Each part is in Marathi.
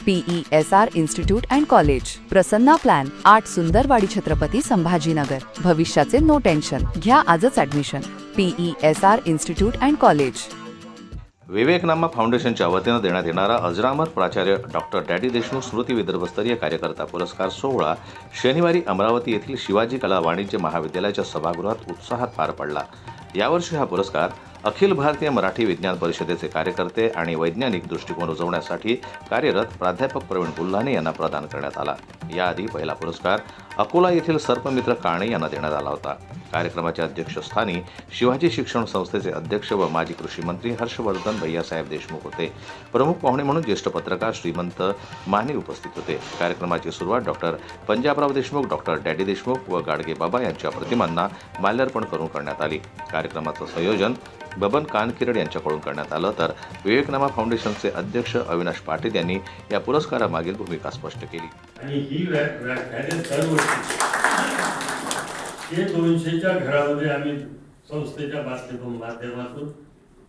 PESR institute and college, Prasanna plan, 8 Sundarwadi Chhatrapati Sambhajinagar. भविष्याचे नो टेन्शन. घ्या आजच admission. PESR institute and college. विवेकनामा फाउंडेशनच्या वतीनं देण्यात येणारा अजरामर प्राचार्य डॉक्टर डॅडी देशमुख स्मृती विदर्भस्तरीय कार्यकर्ता पुरस्कार सोहळा शनिवारी अमरावती येथील शिवाजी कला वाणिज्य महाविद्यालयाच्या सभागृहात उत्साहात पार पडला. यावर्षी हा पुरस्कार अखिल भारतीय मराठी विज्ञान परिषदेचे कार्यकर्ते आणि वैज्ञानिक दृष्टिकोन रुजवण्यासाठी कार्यरत प्राध्यापक प्रवीण गुल्हाने यांना प्रदान करण्यात आला. याआधी पहिला पुरस्कार अकोला येथील सर्पमित्र काणे यांना देण्यात आला होता. कार्यक्रमाच्या अध्यक्षस्थानी शिवाजी शिक्षण संस्थेचे अध्यक्ष व माजी कृषी मंत्री हर्षवर्धन भैयासाहेब देशमुख होते. प्रमुख पाहुणे म्हणून ज्येष्ठ पत्रकार श्रीमंत माने उपस्थित होते. कार्यक्रमाची सुरुवात डॉक्टर पंजाबराव देशमुख, डॉक्टर डॅडी देशमुख व गाडगे बाबा यांच्या प्रतिमांना माल्यार्पण करून करण्यात आली. कार्यक्रमाचं संयोजन बबन कानकिरड यांच्याकडून करण्यात आलं, तर विवेकनामा फाउंडेशनचे अध्यक्ष अविनाश पाटील यांनी या पुरस्कारामागील भूमिका स्पष्ट केली. आणि ही व्याख्याने सर्व 200च्या घरामध्ये आम्ही संस्थेच्या माध्यमातून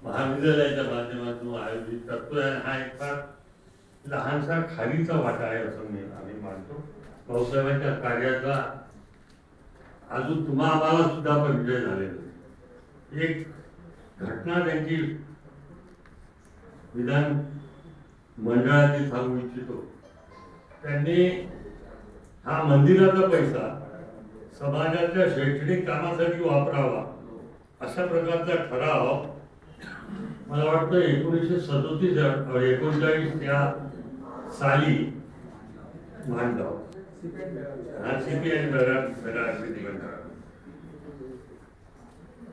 महाविद्यालयाच्या माध्यमातून आयोजित करतोय. हा एक फार लहानसा खालीचा वाटा आहे असं आम्ही मानतो. भाऊसाहेबांच्या कार्याचा अजून तुम्हा आम्हाला सुद्धा परिचय झालेला. एक घटना त्यांची विधान मंडळाची सांगू इच्छितो. त्यांनी हा मंदिराचा पैसा समाजाच्या शैक्षणिक कामासाठी वापरावा अशा प्रकारचा ठराव मला वाटतं 1937-39 या साली मांडला.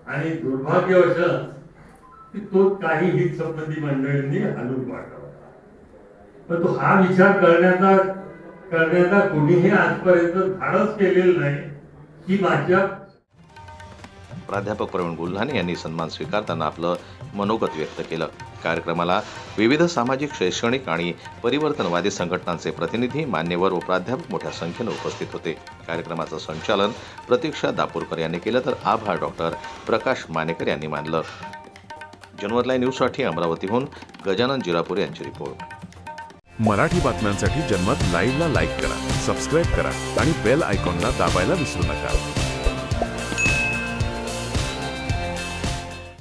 आणि दुर्भाग्यवशात की तो काही हित संबंधी मंडळींनी हाणून पाडला. पण तो हा विचार करण्याचा कोणीही आजपर्यंत धाडस केलेलं नाही ही माझ्या. प्राध्यापक प्रवीण गुल्हाने यांनी सन्मान स्वीकारताना आपलं मनोगत व्यक्त केलं. कार्यक्रमाला विविध सामाजिक, शैक्षणिक आणि परिवर्तनवादी संघटनांचे प्रतिनिधी, मान्यवर व प्राध्यापक मोठ्या संख्येने उपस्थित होते. कार्यक्रमाचं संचालन प्रतीक्षा दापूरकर यांनी केलं, तर आभार डॉक्टर प्रकाश मानेकर यांनी मानलं. जनमत लाईव्ह न्यूजसाठी अमरावतीहून गजानन जिरापूर यांची रिपोर्ट. मराठी बातम्यांसाठी जनमत लाईव्हला लाईक करा, सबस्क्राईब करा आणि बेल आयकॉनला दाबायला विसरू नका.